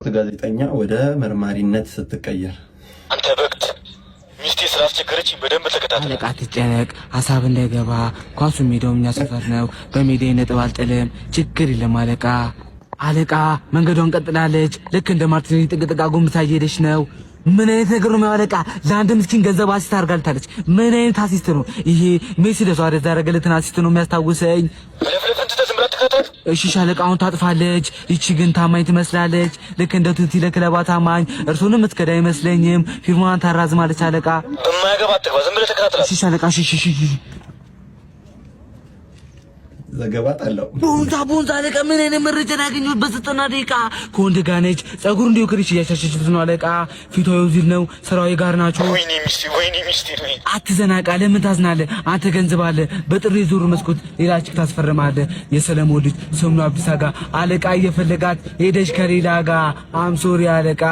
ጋዜጠኛ ወደ መርማሪነት ስትቀየር አንተ በቅት ሚስቴ ስላስቸገረች በደንብ ተከታተል። አለቃ ትጨነቅ፣ ሀሳብ እንዳይገባ። ኳሱ ሜዳው እኛ ሰፈር ነው። በሜዳዬ ነጥብ አልጥልም፣ ችግር የለም አለቃ። አለቃ መንገዷን ቀጥላለች። ልክ እንደ ማርቲኔሊ ጥቅጥቅ ጎንብሳ እየሄደች ነው። ምን አይነት ነገር ነው አለቃ? ለአንድ ምስኪን ገንዘብ አሲስት አድርጋለች። ምን አይነት አሲስት ነው ይሄ? ሜሲ ለሷ ያደረገለትን አሲስት ነው የሚያስታውሰኝ። እሺ ሻለቃ፣ አሁን ታጥፋለች። ይቺ ግን ታማኝ ትመስላለች፣ ልክ እንደ ቱቲ ለክለባ ታማኝ። እርሱንም ምትከዳ አይመስለኝም። ፊርማዋን ታራዝማለች አለቃ። በማያገባ አትግባ፣ ዝም ብለህ ተከታተል። እሺ ሻለቃ። እሺ ዘገባ ጣለው ቦንዛ አለቃ። ምን አይነት መረጃ ያገኙት? በ90 ደቂቃ ከወንድ ጋር ነች። ጸጉር እንዲሁ ክሪሽ እያሻሸችት ነው አለቃ። ፊቷ ይውዚል ነው፣ ስራው ጋር ናቸው። ወይኔ ሚስቴ አትዘናቃ። ለምን ታዝናለህ? አንተ ገንዘብ አለ። በጥሪ ዙር መስኮት ሌላ ችክ ታስፈርማለህ። የሰለሞን ልጅ ሰምኑ አብዲሳ ጋር አለቃ እየፈለጋት ሄደሽ ከሌላ ጋር። አም ሶሪ አለቃ።